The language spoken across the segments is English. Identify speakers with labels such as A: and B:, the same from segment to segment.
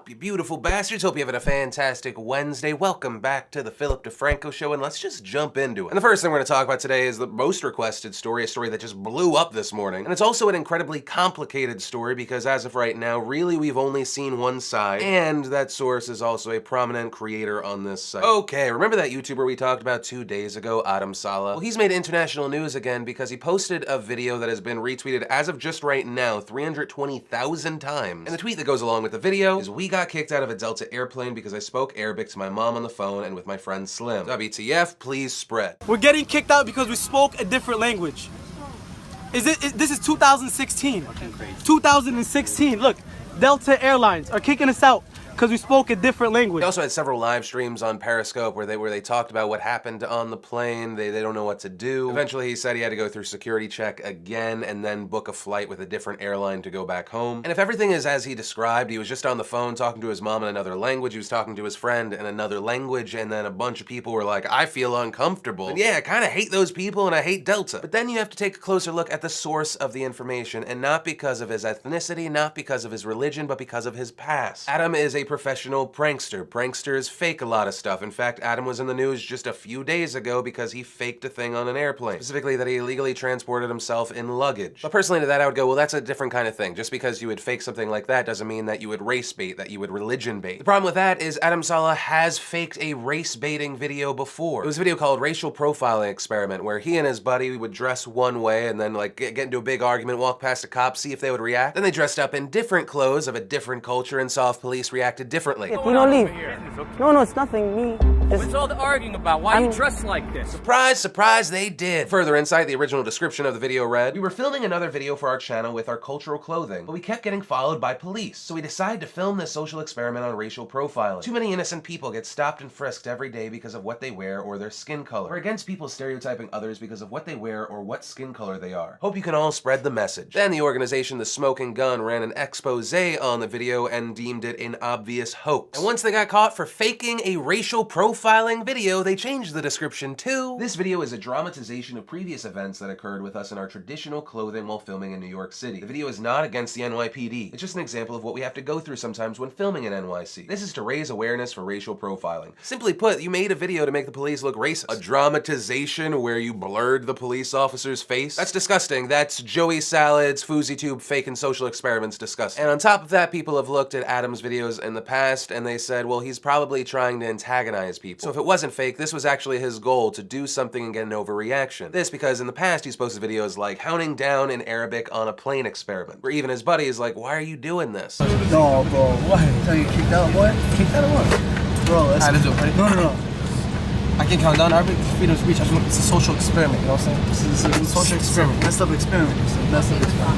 A: up, you beautiful bastards? Hope you're having a fantastic Wednesday. Welcome back to the Philip DeFranco Show, and let's just jump into it. And the first thing we're going to talk about today is the most requested story, a story that just blew up this morning. And it's also an incredibly complicated story because as of right now, really we've only seen one side, and that source is also a prominent creator on this site. Okay, remember that YouTuber we talked about 2 days ago, Adam Saleh? Well, he's made international news again because he posted a video that has been retweeted as of just right now 320,000 times. And the tweet that goes along with the video is, "We got kicked out of a Delta airplane because I spoke Arabic to my mom on the phone and with my friend Slim. WTF, please spread."
B: We're getting kicked out because we spoke a different language. This is 2016. 2016. Look, Delta Airlines are kicking us out because we spoke a different language.
A: He also had several live streams on Periscope where they talked about what happened on the plane. They don't know what to do. Eventually he said he had to go through security check again and then book a flight with a different airline to go back home. And if everything is as he described, he was just on the phone talking to his mom in another language, he was talking to his friend in another language, and then a bunch of people were like, "I feel uncomfortable." And yeah, I kind of hate those people and I hate Delta. But then you have to take a closer look at the source of the information, and not because of his ethnicity, not because of his religion, but because of his past. Adam is a professional prankster. Pranksters fake a lot of stuff. In fact, Adam was in the news just a few days ago because he faked a thing on an airplane. Specifically that he illegally transported himself in luggage. But personally to that I would go, well, that's a different kind of thing. Just because you would fake something like that doesn't mean that you would race bait, that you would religion bait. The problem with that is Adam Saleh has faked a race baiting video before. It was a video called Racial Profiling Experiment where he and his buddy would dress one way and then like get into a big argument, walk past a cop, see if they would react. Then they dressed up in different clothes of a different culture and saw if police reacted differently.
C: You don't leave. No, it's nothing. Me.
D: What's all the arguing about? Why are you dressed like this?
A: Surprise, surprise, they did. Further insight, the original description of the video read, "We were filming another video for our channel with our cultural clothing, but we kept getting followed by police. So we decided to film this social experiment on racial profiling. Too many innocent people get stopped and frisked every day because of what they wear or their skin color. We're against people stereotyping others because of what they wear or what skin color they are. Hope you can all spread the message." Then the organization The Smoking Gun ran an expose on the video and deemed it an obvious hoax. And once they got caught for faking a racial profiling video, they changed the description to, "This video is a dramatization of previous events that occurred with us in our traditional clothing while filming in New York City. The video is not against the NYPD. It's just an example of what we have to go through sometimes when filming in NYC. This is to raise awareness for racial profiling." Simply put, you made a video to make the police look racist. A dramatization where you blurred the police officer's face? That's disgusting. That's Joey Salad's FouseyTube faking social experiments disgusting. And on top of that, people have looked at Adam's videos in the past and they said, well, he's probably trying to antagonize people. So if it wasn't fake, this was actually his goal, to do something and get an overreaction. This because in the past he's posted videos like counting down in Arabic on a plane experiment, where even his buddy is like, "Why are you doing this?"
C: No, bro. What? Tell you kicked out, boy? Kicked out of what? Bro, that's... No. I can count down Arabic, freedom of speech. It's a social experiment, you know what I'm saying? This is a social experiment. Messed up experiment.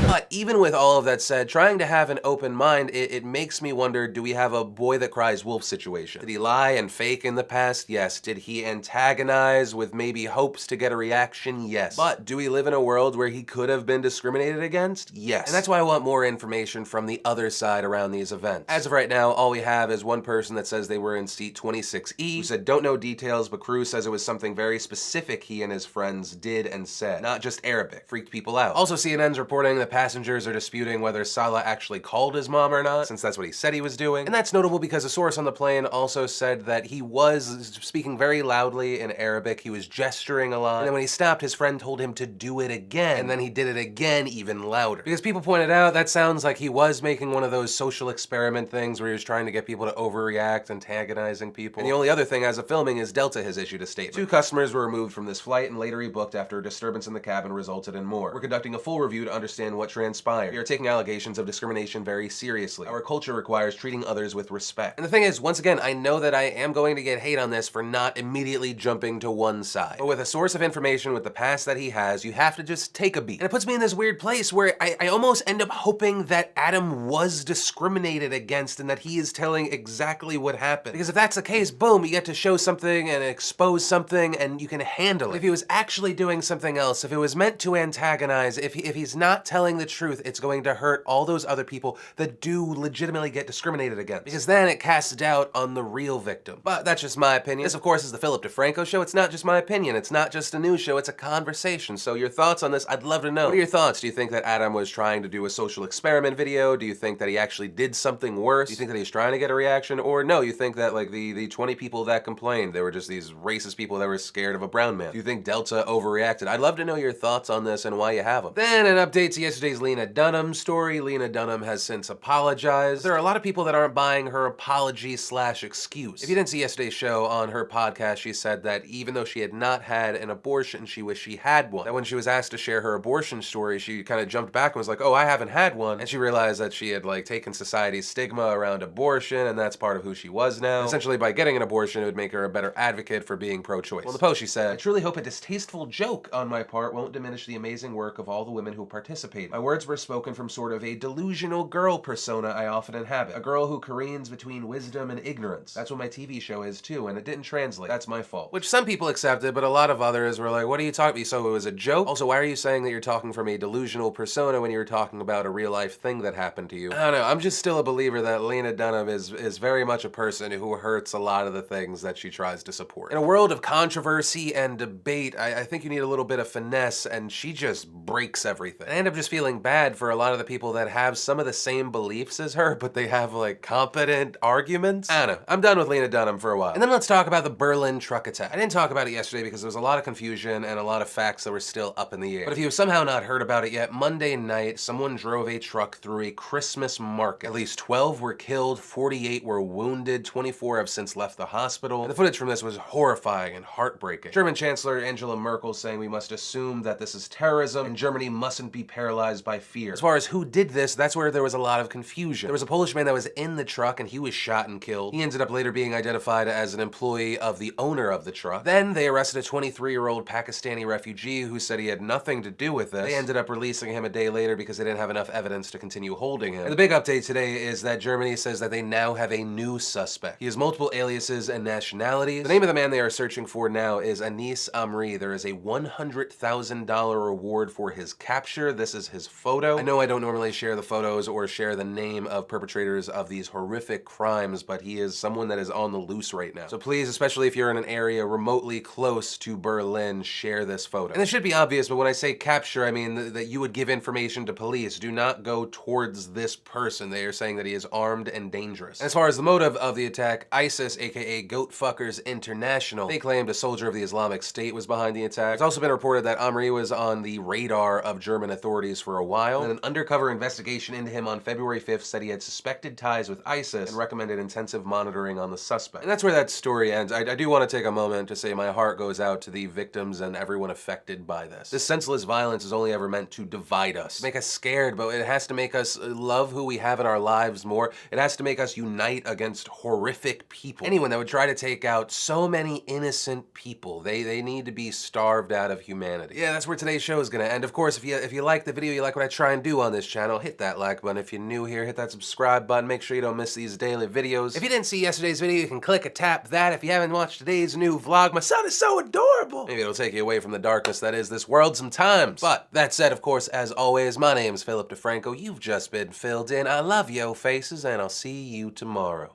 A: But even with all of that said, trying to have an open mind, it makes me wonder, do we have a boy that cries wolf situation? Did he lie and fake in the past? Yes. Did he antagonize with maybe hopes to get a reaction? Yes. But do we live in a world where he could have been discriminated against? Yes. And that's why I want more information from the other side around these events. As of right now, all we have is one person that says they were in seat 26E, who said don't know details, but crew says it was something very specific he and his friends did and said, not just Arabic. Freaked people out. Also, CNN's reporting that passengers are disputing whether Saleh actually called his mom or not, since that's what he said he was doing. And that's notable because a source on the plane also said that he was speaking very loudly in Arabic, he was gesturing a lot, and then when he stopped, his friend told him to do it again, and then he did it again even louder. Because people pointed out, that sounds like he was making one of those social experiment things where he was trying to get people to overreact, antagonizing people. And the only other thing as of filming is Delta has issued a statement. 2 customers were removed from this flight and later rebooked after a disturbance in the cabin resulted in more. We're conducting a full review to understand what transpired. We are taking allegations of discrimination very seriously. Our culture requires treating others with respect. And the thing is, once again, I know that I am going to get hate on this for not immediately jumping to one side. But with a source of information with the past that he has, you have to just take a beat. And it puts me in this weird place where I almost end up hoping that Adam was discriminated against and that he is telling exactly what happened. Because if that's the case, boom, you get to show something and expose something and you can handle it. If he was actually doing something else, if it was meant to antagonize, if he's not telling the truth, it's going to hurt all those other people that do legitimately get discriminated against. Because then it casts doubt on the real victim. But that's just my opinion. This, of course, is the Philip DeFranco Show. It's not just my opinion. It's not just a news show. It's a conversation. So your thoughts on this, I'd love to know. What are your thoughts? Do you think that Adam was trying to do a social experiment video? Do you think that he actually did something worse? Do you think that he's trying to get a reaction? Or no, you think that like the 20 people that complained, they were just these racist people that were scared of a brown man? Do you think Delta overreacted? I'd love to know your thoughts on this and why you have them. Then an update to yesterday's Lena Dunham story. Lena Dunham has since apologized. There are a lot of people that aren't buying her apology / excuse. If you didn't see yesterday's show, on her podcast, she said that even though she had not had an abortion, she wished she had one. That when she was asked to share her abortion story, she kind of jumped back and was like, oh, I haven't had one. And she realized that she had like taken society's stigma around abortion, and that's part of who she was now. Essentially, by getting an abortion, it would make her a better advocate for being pro-choice. Well, in the post she said, I truly hope a distasteful joke on my part won't diminish the amazing work of all the women who participate. My words were spoken from sort of a delusional girl persona I often inhabit. A girl who careens between wisdom and ignorance. That's what my TV show is too, and it didn't translate. That's my fault. Which some people accepted, but a lot of others were like, what are you talking about? So it was a joke? Also, why are you saying that you're talking from a delusional persona when you're talking about a real life thing that happened to you? I don't know. I'm just still a believer that Lena Dunham is very much a person who hurts a lot of the things that she tries to support. In a world of controversy and debate, I think you need a little bit of finesse, and she just breaks everything. I end up just feeling bad for a lot of the people that have some of the same beliefs as her, but they have like competent arguments. I don't know. I'm done with Lena Dunham for a while. And then let's talk about the Berlin truck attack. I didn't talk about it yesterday because there was a lot of confusion and a lot of facts that were still up in the air. But if you have somehow not heard about it yet, Monday night, someone drove a truck through a Christmas market. At least 12 were killed, 48 were wounded, 24 have since left the hospital. And the footage from this was horrifying and heartbreaking. German Chancellor Angela Merkel saying we must assume that this is terrorism and Germany mustn't be paralyzed by fear. As far as who did this, that's where there was a lot of confusion. There was a Polish man that was in the truck and he was shot and killed. He ended up later being identified as an employee of the owner of the truck. Then they arrested a 23-year-old Pakistani refugee who said he had nothing to do with this. They ended up releasing him a day later because they didn't have enough evidence to continue holding him. And the big update today is that Germany says that they now have a new suspect. He has multiple aliases and nationalities. The name of the man they are searching for now is Anis Amri. There is a $100,000 reward for his capture. This is his photo. I know I don't normally share the photos or share the name of perpetrators of these horrific crimes, but he is someone that is on the loose right now. So please, especially if you're in an area remotely close to Berlin, share this photo. And it should be obvious, but when I say capture, I mean that you would give information to police. Do not go towards this person. They are saying that he is armed and dangerous. And as far as the motive of the attack, ISIS, aka Goat Fuckers International, they claimed a soldier of the Islamic State was behind the attack. It's also been reported that Amri was on the radar of German authorities for a while, and an undercover investigation into him on February 5th said he had suspected ties with ISIS and recommended intensive monitoring on the suspect. And that's where that story ends. I do want to take a moment to say my heart goes out to the victims and everyone affected by this. This senseless violence is only ever meant to divide us, to make us scared, but it has to make us love who we have in our lives more. It has to make us unite against horrific people. Anyone that would try to take out so many innocent people, they need to be starved out of humanity. Yeah, that's where today's show is gonna end. Of course, if you like the video, you like what I try and do on this channel, hit that like button. If you're new here, hit that subscribe button. Make sure you don't miss these daily videos. If you didn't see yesterday's video, you can click or tap that. If you haven't watched today's new vlog, my son is so adorable. Maybe it'll take you away from the darkness that is this world sometimes. But that said, of course, as always, my name is Philip DeFranco. You've just been filled in. I love yo faces, and I'll see you tomorrow.